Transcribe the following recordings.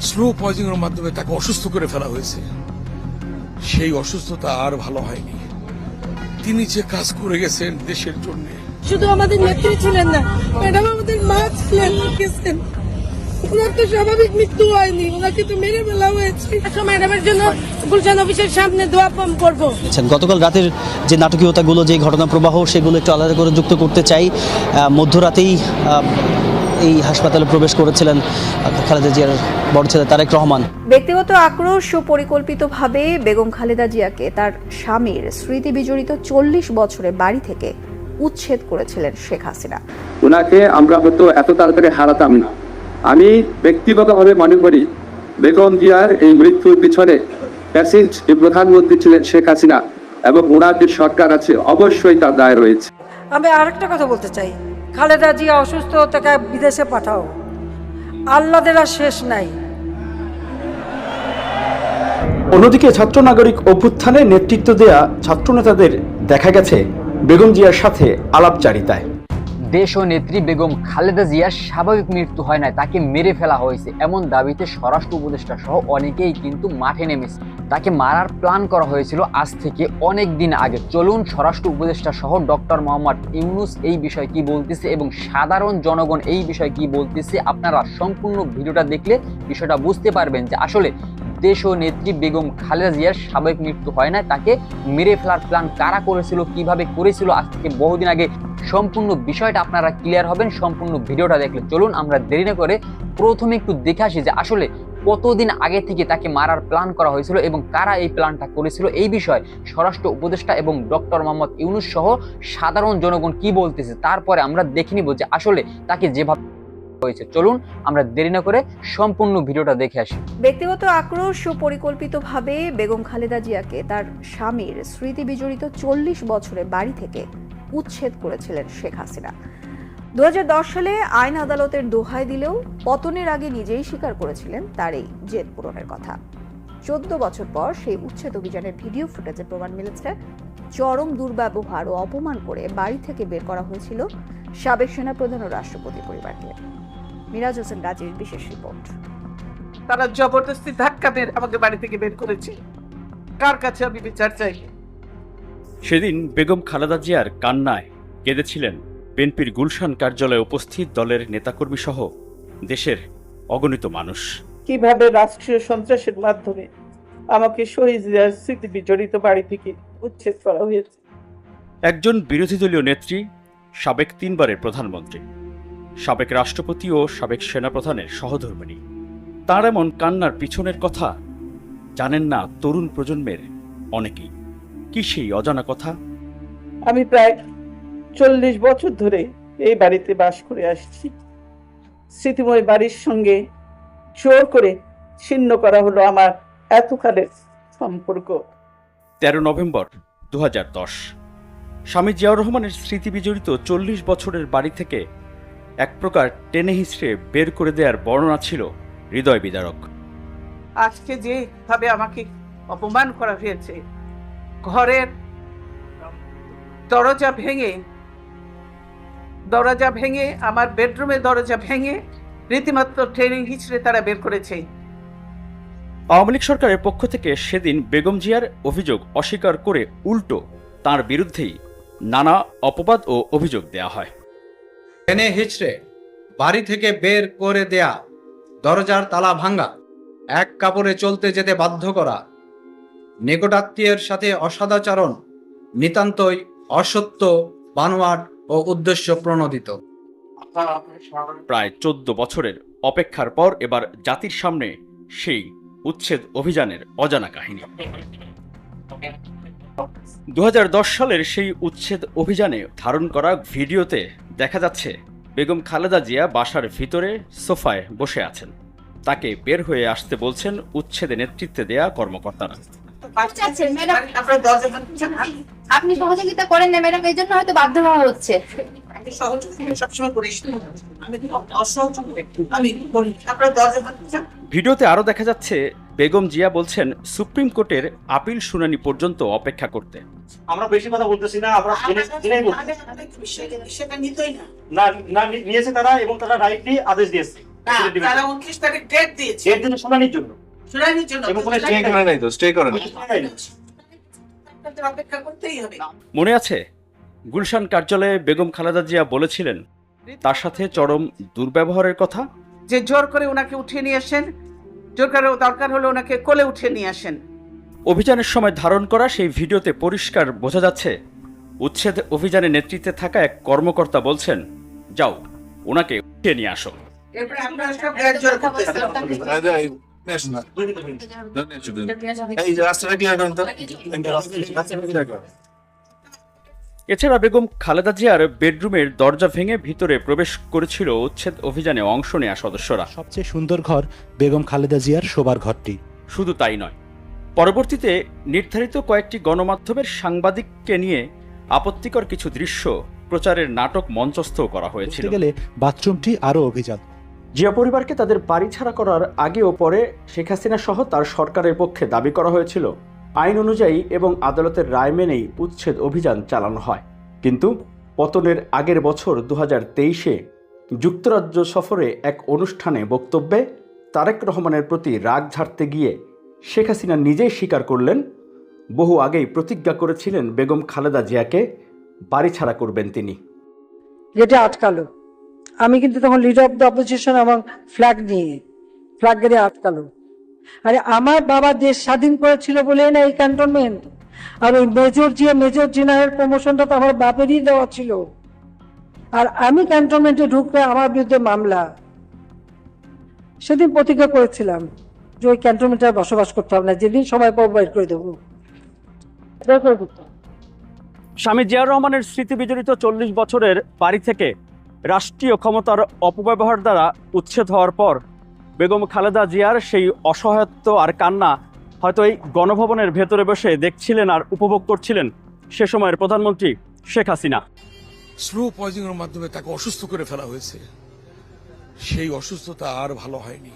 Slow পয়জনের মাধ্যমে তাকে অসুস্থ করে ফেলা হয়েছে। সেই অসুস্থতা আর ভালো হয়নি। তিনি যে কাজ করে গেছেন দেশের জন্য, শুধু আমাদের নেত্রী ছিলেন না, ম্যাডাম আমাদের মা ছিলেন, গেছেন। ওনার তো স্বাভাবিক মৃত্যু হয়নি, ওনাকে তো মেরে ফেলা হয়েছে। ম্যাডামের জন্য গুলশান অফিসের সামনে দোয়া করবো। গতকাল রাতের যে নাটকীয়তাগুলো, যে ঘটনা প্রবাহ, সেগুলো একটু আলাদা করে যুক্ত করতে চাই। মধ্যরাতেই এই হাসপাতালে প্রবেশ করেছিলেন খালেদা জিয়ার বড় ছেলে তারেক রহমান। ব্যক্তিগত আক্রোশ ও পরিকল্পিতভাবে বেগম খালেদা জিয়াকে তার স্বামীর স্মৃতি বিজড়িত 40 বছরের বাড়ি থেকে উচ্ছেদ করেছিলেন শেখ হাসিনা। ওনাকে আমরা হয়তো এত তাড়াতাড়ি হারাতাম না। আমি ব্যক্তিগতভাবে মনে করি বেগম জিয়ার এই মৃত্যুর পিছনে প্যাসেজ প্রধানমন্ত্রী ছিলেন শেখ হাসিনা এবং ওনার যে সরকার আছে অবশ্যই তার দায় রয়েছে। আমি আরেকটা কথা বলতে চাই, খালেদা জিয়া অসুস্থ, তাকে বিদেশে পাঠাও, আল্লাহদের আর শেষ নাই। অন্যদিকে ছাত্র নাগরিক অভ্যুত্থানে নেতৃত্ব দেয়া ছাত্রনেতাদের দেখা গেছে বেগম জিয়ার সাথে আলাপচারিতায়। দেশ ও নেত্রী বেগম খালেদা জিয়ার স্বাভাবিক মৃত্যু হয় নাই, তাকে মেরে ফেলা হয়েছে এমন দাবিতে স্বরাষ্ট্র উপদেষ্টা সহ অনেকেই কিন্তু মাঠে নেমেছে। তাকে মারার প্ল্যান করা হয়েছিল আজ থেকে অনেক দিন আগে। চলুন স্বরাষ্ট্র উপদেষ্টা সহ ডক্টর মোহাম্মদ ইউনূস এই বিষয়ে কি বলতেছে এবং সাধারণ জনগণ এই বিষয়ে কি বলতেছে, আপনারা সম্পূর্ণ ভিডিওটা দেখলে বিষয়টা বুঝতে পারবেন যে আসলে দেশ ও নেত্রী বেগম খালেদা জিয়ার স্বাভাবিক মৃত্যু হয় না, তাকে মেরে ফেলার প্ল্যান কারা করেছিল, কিভাবে করেছিল, আজ থেকে বহুদিন আগে। সম্পূর্ণ বিষয়টা আপনারা ক্লিয়ার হবেন সম্পূর্ণ ভিডিওটা দেখলে। চলুন আমরা দেরি না করে প্রথমে একটু দেখে আসি যে আসলে কতদিন আগে থেকে তাকে মারার প্ল্যান করা হয়েছিল এবং কারা এই প্ল্যানটা করেছিল। এই বিষয়ে স্বরাষ্ট্র উপদেষ্টা এবং ডক্টর মোহাম্মদ ইউনূস সহ সাধারণ জনগণ কি বলতেছে, তারপরে আমরা দেখে নিব যে আসলে তাকে যেভাবে হয়েছে। চলুন আমরা দেরি না করে সম্পূর্ণ ভিডিওটা দেখে আসি। ব্যক্তিগত আক্রোশ ও পরিকল্পিতভাবে বেগম খালেদা জিয়াকে তার স্বামীর স্মৃতি বিজড়িত 40 বছরের বাড়ি থেকে উচ্ছেদ করেছিলেন শেখ হাসিনা। 2010 সালে আইন আদালতের দোহাই দিলেও পতনের আগে নিজেই স্বীকার করেছিলেন তার এই জেদ পূরণের কথা। 14 বছর পর সেই উচ্ছেদ অভিযানের ভিডিও ফুটেজে প্রমাণ মিলেছে চরম দুর্ব্যবহার ও অপমান করে বাড়ি থেকে বের করা হয়েছিল সাবেক সেনাপ্রধান ও রাষ্ট্রপতি পরিবারকে। মিরাজ হোসেন গাজীর বিশেষ রিপোর্ট। তারা জবরদস্তি ধাক্কা মেরে আমাকে বাড়ি থেকে বের করেছে। কার কাছে আমি বিচার চাই? সেদিন বেগম খালেদা জিয়ার কান্নায় কেঁদেছিলেন বিএনপির গুলশান কার্যালয়ে উপস্থিত দলের নেতাকর্মী সহ দেশের অগণিত মানুষ। কিভাবে রাষ্ট্রীয় সন্ত্রাসের মাধ্যমে আমাকে শহীদ জিয়ার স্মৃতি বিজড়িত বাড়ি থেকে উচ্ছেদ করা হয়েছে। একজন বিরোধী দলীয় নেত্রী, সাবেক 3 বারের প্রধানমন্ত্রী, সাবেক রাষ্ট্রপতি ও সাবেক সেনাপ্রধানের সহধর্মিণী, তার এমন কান্নার পিছনের কথা জানেন না তরুণ প্রজন্মের অনেকেই। কি সেই অজানা কথা? আমি প্রায় 40 বছর ধরে এই বাড়িতে বাস করে আসছি। স্মৃতিময় বাড়ির সঙ্গে জোর করে ছিন্ন করা হলো আমার এতকালের সম্পর্ক। 13 নভেম্বর 2010 স্বামী জিয়াউর রহমানের স্মৃতি বিজড়িত 40 বছরের বাড়ি থেকে এক প্রকার টেনে হিঁচড়ে বের করে দেওয়ার বর্ণনা ছিল হৃদয় বিদারক। আজকে যেভাবে আমাকে অপমান করা হয়েছে, ঘরের দরজা ভেঙে আমার বেডরুমের দরজা ভেঙে রীতিমাত্র টেনে হিঁচড়ে তারা বের করেছে। আওয়ামী লীগ সরকারের পক্ষ থেকে সেদিন বেগম জিয়ার অভিযোগ অস্বীকার করে উল্টো তার বিরুদ্ধেই নানা অপবাদ ও অভিযোগ দেয়া হয়। টেনে হিচড়ে বাড়ি থেকে বের করে দেয়া, দরজার তালা ভাঙ্গা, এক কাপড়ে চলতে যেতে বাধ্য করা, নিকটাত্মীয়ের সাথে অসদাচরণ নিতান্তই অসত্য, বানোয়াট ও উদ্দেশ্য প্রণোদিত। প্রায় 14 বছরের অপেক্ষার পর এবার জাতির সামনে সেই উচ্ছেদ অভিযানের অজানা কাহিনী। 2010 সালের সেই উচ্ছেদ অভিযানে ধারণ করা ভিডিওতে দেখা যাচ্ছে বেগম খালেদা জিয়া বাসার ভিতরে সোফায় বসে আছেন। তাকে বের হয়ে আসতে বলছেন উচ্ছেদে নেতৃত্বে দেয়া কর্মকর্তারা। আপনি সহযোগিতা করেন না ম্যাডাম, এই জন্য হয়তো বাধ্য হওয়া হচ্ছে। ভিডিওতে আরো দেখা যাচ্ছে বেগম জিয়া বলছেন সুপ্রিম কোর্টের আপিল শুনানি পর্যন্ত অপেক্ষা করতে। আমরা বেশি কথা বলতেছি না, আমরা নিয়েছে তারা এবং তারা রাইটলি আদেশ দিয়েছে। তারা 29 তারিখ ডেট দিয়েছে এর জন্য শুনানির জন্য শুনানির জন্য এবং কোনো স্টে করে নাই তো স্টে করে নাই আপনাদের অপেক্ষা করতেই হবে। মনে আছে গুলশান কার্যালয়ে বেগম খালেদা জিয়া বলেছিলেন তার সাথে চরম দুর্ব্যবহারের কথা। যে জোর করে ওনাকে উঠিয়ে নিয়ে আসেন, জোর করে দরকার হলে ওনাকে কোলে উঠিয়ে নিয়ে আসেন। অভিযানের সময় ধারণ করা সেই ভিডিওতে পরিষ্কার বোঝা যাচ্ছে উচ্ছেদ অভিযানে নেতৃত্বে থাকা এক কর্মকর্তা বলছেন, যাও ওনাকে উঠিয়ে নিয়ে আসো। এরপরে আপনারা সব গায়ের জোর করতেছেন। এই যে রাস্তাটা ক্লিয়ার করুন তো। এছাড়া বেগম খালেদা জিয়ার বেডরুমের দরজা ভেঙে ভিতরে প্রবেশ করেছিল উচ্ছেদ অভিযানে অংশ নেওয়া সদস্যরা। সবচেয়ে সুন্দর ঘর বেগম খালেদা জিয়ার শোবার ঘরটি। শুধু তাই নয়, পরবর্তীতে নির্ধারিত কয়েকটি গণমাধ্যমের সাংবাদিককে নিয়ে আপত্তিকর কিছু দৃশ্য প্রচারের নাটক মঞ্চস্থ করা হয়েছিল। বলতে গেলে বাথরুমটি আরও অভিজাত। জিয়া পরিবারকে তাদের বাড়ি ছাড়া করার আগে ও পরে শেখ হাসিনা সহ তার সরকারের পক্ষে দাবি করা হয়েছিল আইন অনুযায়ী এবং আদালতের রায় মেনেই উচ্ছেদ অভিযান চালানো হয়। কিন্তু পতনের আগের বছর 2023-এ যুক্তরাজ্য সফরে এক অনুষ্ঠানে বক্তব্যে তারেক রহমানের প্রতি রাগ ঝাড়তে গিয়ে শেখ হাসিনা নিজেই স্বীকার করলেন বহু আগেই প্রতিজ্ঞা করেছিলেন বেগম খালেদা জিয়াকে বাড়ি ছাড়া করবেন তিনি। গেটে আটকালো, আমি কিন্তু তখন লিডার অফ দ্য অপোজিশন এবং ফ্ল্যাগ গেটে আটকালো। আরে আমার বাবা দেশ স্বাধীন করেছিল বলে না এই ক্যান্টনমেন্ট, আর ওই মেজর জেনারেল প্রমোশনটা তো আমার বাপেরই দেওয়া ছিল। আর আমি ক্যান্টনমেন্টে ঢুকলে আমার বিরুদ্ধে মামলা। সেদিন প্রতিজ্ঞা করেছিলাম যে ওই ক্যান্টনমেন্টে বসবাস করতে হবে না, যেদিন সময় পাবো বাইর করে দেবো। স্বামী জিয়াউর রহমানের স্মৃতি বিজড়িত 40 বছরের বাড়ি থেকে রাষ্ট্রীয় ক্ষমতার অপব্যবহার দ্বারা উচ্ছেদ হওয়ার পর বেগম খালেদা জিয়ার সেই অসহায়ত্ব আর কান্না হয়তো এই গণভবনের ভেতরে বসে দেখছিলেন আর উপভোগ করছিলেন সে সময়ের প্রধানমন্ত্রী শেখ হাসিনা। স্লো পয়জনের মাধ্যমে তাকে অসুস্থ করে ফেলা হয়েছে। সেই অসুস্থতা আর ভালো হয়নি।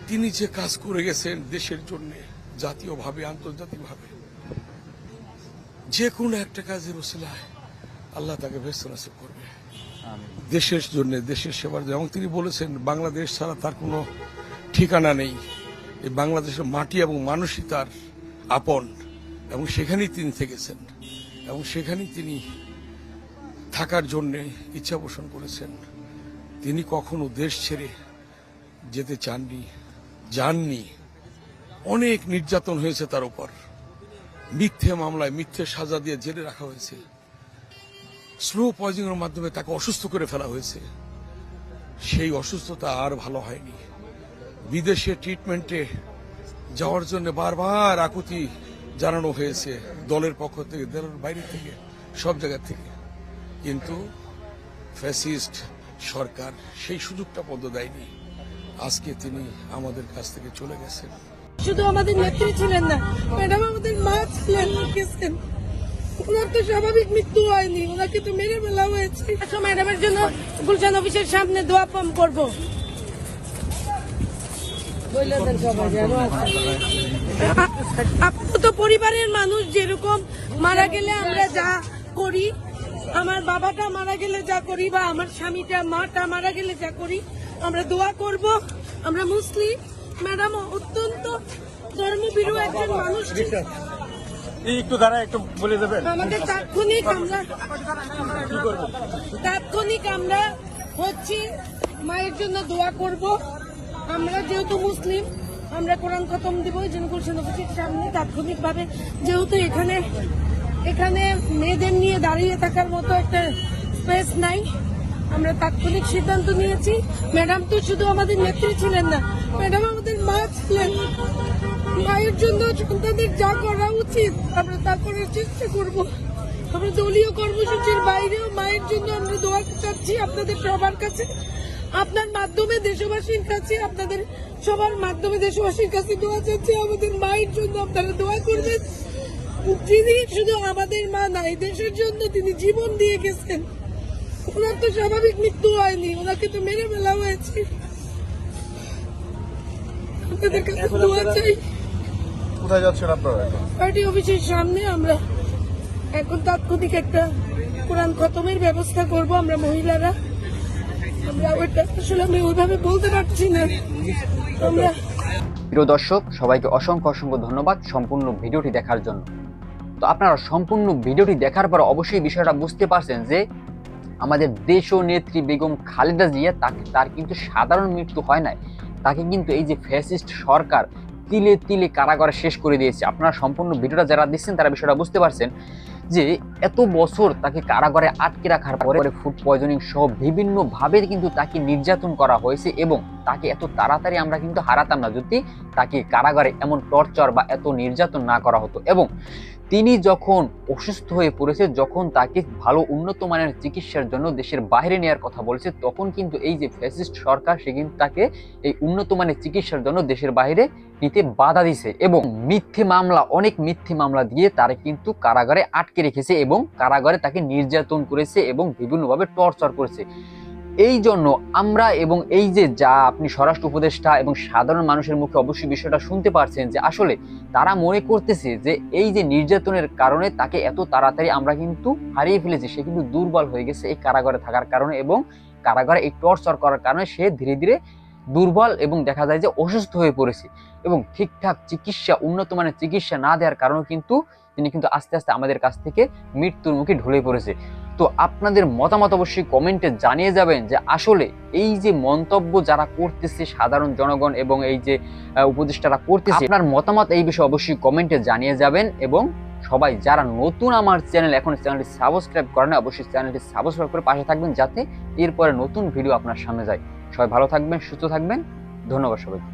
তিনি যে কাজ করে গেছেন দেশের জন্য, জাতীয়ভাবে আন্তর্জাতিকভাবে, যে কোনো একটা কাজের ওসিলায় আল্লাহ তাকে ব্যস্ত নসিব করবে দেশের জন্য, দেশের সেবার জন্য। এবং তিনি বলেছেন বাংলাদেশ ছাড়া তার কোনো ঠিকানা নেই। এই বাংলাদেশের মাটি এবং মানুষই তার আপন, এবং সেখানেই তিনি থেকেছেন এবং সেখানেই তিনি থাকার জন্য ইচ্ছা পোষণ করেছেন। তিনি কখনো দেশ ছেড়ে যেতে যাননি। অনেক নির্যাতন হয়েছে তার উপর, মিথ্যে মামলায় মিথ্যে সাজা দিয়ে জেলে রাখা হয়েছে। স্লো পয়জনের মাধ্যমে তাকে অসুস্থ করে ফেলা হয়েছে। সেই অসুস্থতা আর ভালো হয়নি। বিদেশে ট্রিটমেন্টে যাওয়ার জন্য বারবার আকুতি জানানো হয়েছে দলের পক্ষ থেকে, দলের বাইরে থেকে, সব জায়গা থেকে, কিন্তু ফ্যাসিস্ট সরকার সেই সুযোগটা পর্যন্ত দেয়নি। আজকে তিনি আমাদের কাছ থেকে চলে গেছেন। শুধু আমাদের নেত্রী ছিলেন না, ম্যাডাম আমাদের মা ছিলেন, গেছেন। ওনার তো স্বাভাবিক মৃত্যু হয়নি, ওনাকে তো মেরে ফেলা হয়েছে। ম্যাডামের জন্য গুলশান অফিসের সামনে দোয়া পাম করবো। আপনি তো পরিবারের মানুষ, যেরকম মারা গেলে আমরা যা করি, আমার বাবাটা মারা গেলে যা করি, বা আমার স্বামীটা মাটা মারা গেলে যা করি, আমরা দোয়া করব। আমরা মুসলিম, ম্যাডাম অত্যন্ত ধর্মভীরু একজন মানুষ। একটু দাঁড়া, একটু বলে দেবেন আমাদের তাৎক্ষণিক আমরা হচ্ছে মায়ের জন্য দোয়া করব। আমরা যেহেতু মুসলিম, আমরা কোরআন খতম দিব এই জন্য গুলশান অফিসের সামনে তাৎক্ষণিক ভাবে, যেহেতু এখানে মেয়েদের নিয়ে দাঁড়িয়ে থাকার মতো একটা স্পেস নাই, আমরা তাৎক্ষণিক সিদ্ধান্ত নিয়েছি। ম্যাডাম তো শুধু আমাদের নেত্রী ছিলেন না, ম্যাডাম আমাদের মা ছিলেন। মায়ের জন্য সন্তানদের যা করা উচিত আমরা তা করার চেষ্টা করব। আমরা দলীয় কর্মসূচির বাইরেও মায়ের জন্য আমরা দোয়া চাচ্ছি আপনাদের সবার কাছে, আপনার মাধ্যমে দেশবাসীর কাছে, আপনাদের সবার মাধ্যমে দেশবাসীর কাছে দোয়া চাচ্ছি। আমাদের মায়ের জন্য আপনারা দোয়া করবেন। যিনি শুধু আমাদের মা নাই, দেশের জন্য তিনি জীবন দিয়ে গেছেন। ওনার তো স্বাভাবিক মৃত্যু হয়নি, ওনাকে তো মেরে ফেলা হয়েছে। আপনাদের কাছে দোয়া চাই। কোথায় যাচ্ছেন আপনারা? পার্টি অফিসের সামনে আমরা এখন তাৎক্ষণিক একটা কোরআন খতমের ব্যবস্থা করব। আমরা মহিলারা আমরা ওইটা আসলে আমি ওইভাবে বলতে পারছি না। আমরা প্রিয় দর্শক, সবাইকে অসংখ্য অসংখ্য ধন্যবাদ সম্পূর্ণ ভিডিওটি দেখার জন্য। তো আপনারা সম্পূর্ণ ভিডিওটি দেখার পর অবশ্যই বিষয়টা বুঝতে পারছেন যে আমাদের দেশীয় নেত্রী বেগম খালেদা জিয়া তার কিন্তু সাধারণ মৃত্যু হয় নাই, তাকে কিন্তু এই যে ফ্যাসিস্ট সরকার তিলে তিলে কারাগারে শেষ করে দিয়েছে। আপনারা সম্পূর্ণ ভিডিওটা যারা দিচ্ছেন তারা বিষয়টা বুঝতে পারছেন যে এত বছর তাকে কারাগারে আটকে রাখার পরে ফুড পয়জনিং সহ বিভিন্নভাবে কিন্তু তাকে নির্যাতন করা হয়েছে এবং তাকে এত তাড়াতাড়ি আমরা কিন্তু হারাতাম না যদি তাকে কারাগারে এমন টর্চার বা এত নির্যাতন না করা হতো। এবং তিনি যখন অসুস্থ হয়ে পড়েছে, যখন তাকে ভালো উন্নত মানের চিকিৎসার জন্য দেশের বাইরে নেওয়ার কথা বলেছে, তখন কিন্তু এই যে ফ্যাসিস্ট সরকার সে কিন্তু তাকে এই উন্নত মানের চিকিৎসার জন্য দেশের বাইরে নিতে বাধা দিয়েছে এবং মিথ্যে মামলা, অনেক মিথ্যে মামলা দিয়ে তারা কিন্তু কারাগারে আটকে রেখেছে এবং কারাগারে তাকে নির্যাতন করেছে এবং বিভিন্নভাবে টর্চার করেছে। এই জন্য আমরা এবং এই যে যা আপনি স্বরাষ্ট্র উপদেষ্টা এবং সাধারণ মানুষের মুখে অবশ্যই বিষয়টা শুনতে পারছেন যে আসলে তারা মনে করতেছে যে এই যে নির্যাতনের কারণে তাকে এত তাড়াতাড়ি আমরা কিন্তু হারিয়ে ফেলেছি, সে কিন্তু দুর্বল হয়ে গেছে এই কারাগারে থাকার কারণে এবং কারাগারে এই টর্চার করার কারণে সে ধীরে ধীরে দুর্বল এবং দেখা যায় যে অসুস্থ হয়ে পড়েছে এবং ঠিকঠাক চিকিৎসা, উন্নত মানের চিকিৎসা না দেওয়ার কারণে কিন্তু তিনি কিন্তু আস্তে আস্তে আমাদের কাছ থেকে মৃত্যুর মুখে ঢলে পড়েছে। তো আপনাদের মতামত অবশ্যই কমেন্টে জানিয়ে যাবেন যে আসলে এই যে মন্তব্য যারা করতেছে সাধারণ জনগণ এবং এই যে উপদেষ্টারা করতেছে, আপনার মতামত এই বিষয়ে অবশ্যই কমেন্টে জানিয়ে যাবেন। এবং সবাই যারা নতুন আমার চ্যানেল এখন চ্যানেলটি সাবস্ক্রাইব করেন অবশ্যই চ্যানেলটি সাবস্ক্রাইব করে পাশে থাকবেন যাতে এরপরে নতুন ভিডিও আপনার সামনে যায়। সবাই ভালো থাকবেন, সুস্থ থাকবেন, ধন্যবাদ সবাইকে।